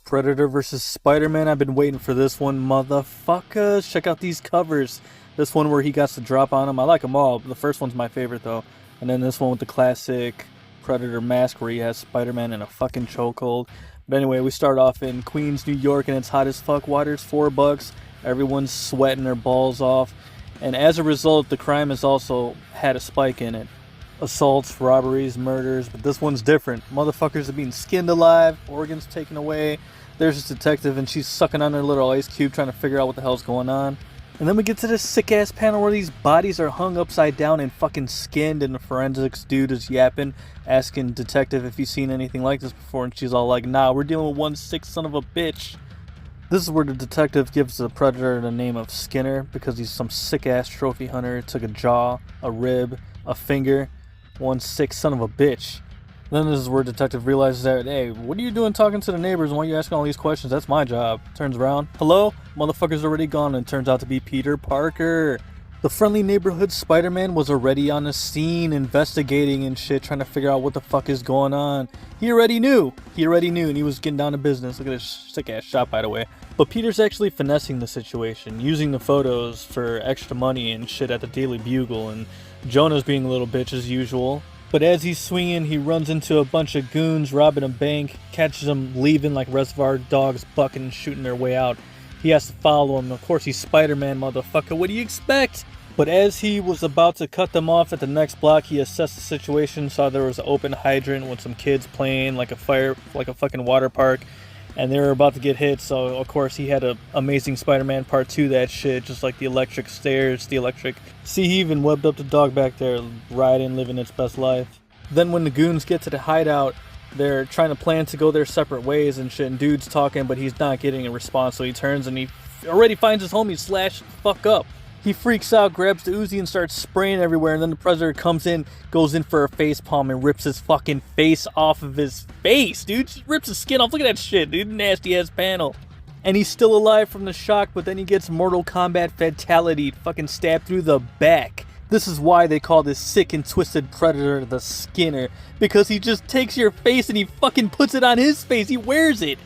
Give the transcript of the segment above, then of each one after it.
Predator versus Spider-Man. I've been waiting for this one, motherfuckers. Check out these covers. This one where he got to drop on him. I like them all. The first one's my favorite, though. And then this one with the classic Predator mask where he has Spider-Man in a fucking chokehold. But anyway, we start off in Queens, New York, and it's hot as fuck. Water's $4. Everyone's sweating their balls off. And as a result, the crime has also had a spike in it. Assaults, robberies, murders, but this one's different. Motherfuckers are being skinned alive, organs taken away. There's this detective and she's sucking on her little ice cube trying to figure out what the hell's going on. And then we get to this sick ass panel where these bodies are hung upside down and fucking skinned, and the forensics dude is yapping, asking detective if he's seen anything like this before, and she's all like, nah, we're dealing with one sick son of a bitch. This is where the detective gives the Predator the name of Skinner because he's some sick ass trophy hunter. Took a jaw, a rib, a finger. One sick son of a bitch. Then this is where detective realizes that, hey, what are you doing talking to the neighbors? Why are you asking all these questions? That's my job. Turns around. Hello? Motherfucker's already gone, and turns out to be Peter Parker. The friendly neighborhood Spider-Man was already on the scene, investigating and shit, trying to figure out what the fuck is going on. He already knew, and he was getting down to business. Look at this sick ass shot, by the way. But Peter's actually finessing the situation, using the photos for extra money and shit at the Daily Bugle, and Jonah's being a little bitch as usual. But as he's swinging, he runs into a bunch of goons robbing a bank, catches them leaving like Reservoir Dogs, bucking and shooting their way out. He has to follow him. Of course, he's Spider-Man, motherfucker. What do you expect? But as he was about to cut them off at the next block, he assessed the situation, saw there was an open hydrant with some kids playing like a fucking water park, and they were about to get hit. So of course he had a amazing Spider-Man part 2 that shit, just like the electric stairs, the electric. See, he even webbed up the dog back there, riding, living its best life. Then when the goons get to the hideout, they're trying to plan to go their separate ways and shit, and dude's talking, but he's not getting a response, so he turns and he already finds his homie slashed the fuck up. He freaks out, grabs the Uzi and starts spraying everywhere, and then the Predator comes in, goes in for a face palm and rips his fucking face off of his face, dude. Just rips his skin off. Look at that shit, dude. Nasty ass panel. And he's still alive from the shock, but then he gets Mortal Kombat fatality, fucking stabbed through the back. This is why they call this sick and twisted Predator the Skinner, because he just takes your face and he fucking puts it on his face. He wears it.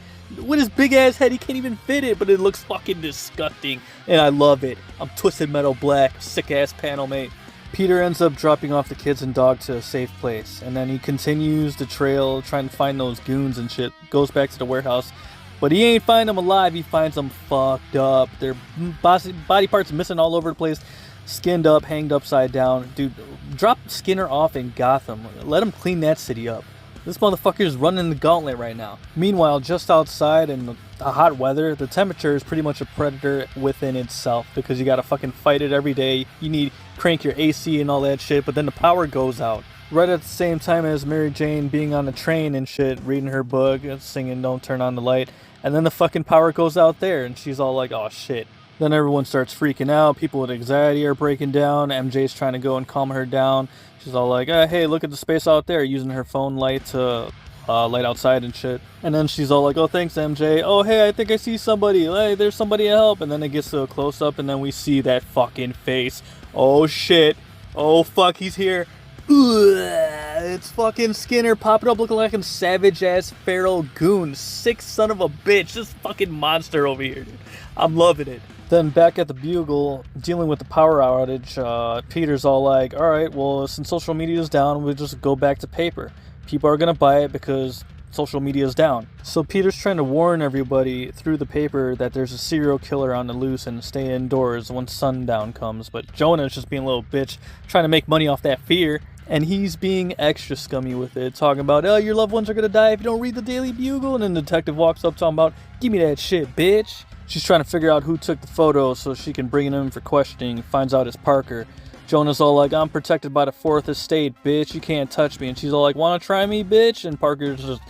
With his big ass head, he can't even fit it, but it looks fucking disgusting, and I love it. I'm Twisted Metal Black, sick ass panel, mate. Peter ends up dropping off the kids and dog to a safe place, and then he continues the trail trying to find those goons and shit. Goes back to the warehouse, but he ain't find them alive. He finds them fucked up. Their body parts missing all over the place, skinned up, hanged upside down. Dude, drop Skinner off in Gotham. Let him clean that city up. This motherfucker's running the gauntlet right now. Meanwhile, just outside in the hot weather, the temperature is pretty much a Predator within itself, because you gotta fucking fight it every day. You need crank your AC and all that shit, but then the power goes out. Right at the same time as Mary Jane being on the train and shit, reading her book, singing Don't Turn on the Light, and then the fucking power goes out there, and she's all like, oh shit. Then everyone starts freaking out. People with anxiety are breaking down. MJ's trying to go and calm her down. She's all like, hey, look at the space out there, using her phone light to light outside and shit. And then she's all like, oh, thanks, MJ. Oh, hey, I think I see somebody. Hey, there's somebody to help. And then it gets to a close-up, and then we see that fucking face. Oh, shit. Oh, fuck, he's here. Ugh, it's fucking Skinner popping up looking like a savage-ass feral goon. Sick son of a bitch. This fucking monster over here, dude. I'm loving it. Then back at the Bugle, dealing with the power outage, Peter's all like, alright, well, since social media is down, we'll just go back to paper. People are going to buy it because social media is down. So Peter's trying to warn everybody through the paper that there's a serial killer on the loose and stay indoors once sundown comes. But Jonah's just being a little bitch, trying to make money off that fear. And he's being extra scummy with it, talking about, oh, your loved ones are going to die if you don't read the Daily Bugle. And then the detective walks up talking about, give me that shit, bitch. She's trying to figure out who took the photo so she can bring him in for questioning. Finds out it's Parker. Jonah's all like, I'm protected by the Fourth Estate, bitch. You can't touch me. And she's all like, wanna try me, bitch? And Parker's just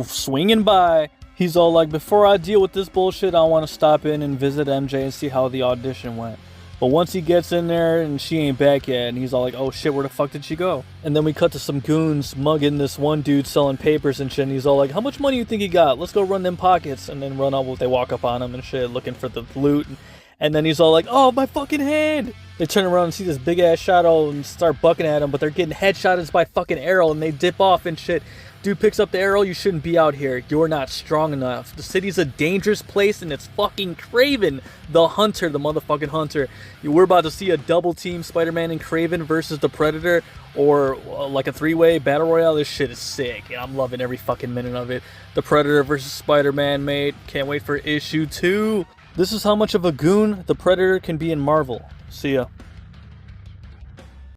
swinging by. He's all like, before I deal with this bullshit, I want to stop in and visit MJ and see how the audition went. But once he gets in there and she ain't back yet, and he's all like, oh shit, where the fuck did she go? And then we cut to some goons mugging this one dude selling papers and shit, and he's all like, how much money you think he got? Let's go run them pockets. And then run up, they walk up on him and shit, looking for the loot. And then he's all like, oh, my fucking hand. They turn around and see this big ass shadow and start bucking at him, but they're getting headshotted by fucking arrow, and they dip off and shit. Dude picks up the arrow, you shouldn't be out here. You're not strong enough. The city's a dangerous place and it's fucking Kraven, the hunter, the motherfucking hunter. We're about to see a double team Spider-Man and Kraven versus the Predator, or like a 3-way battle royale. This shit is sick and I'm loving every fucking minute of it. The Predator versus Spider-Man, mate. Can't wait for issue 2. This is how much of a goon the Predator can be in Marvel. See ya.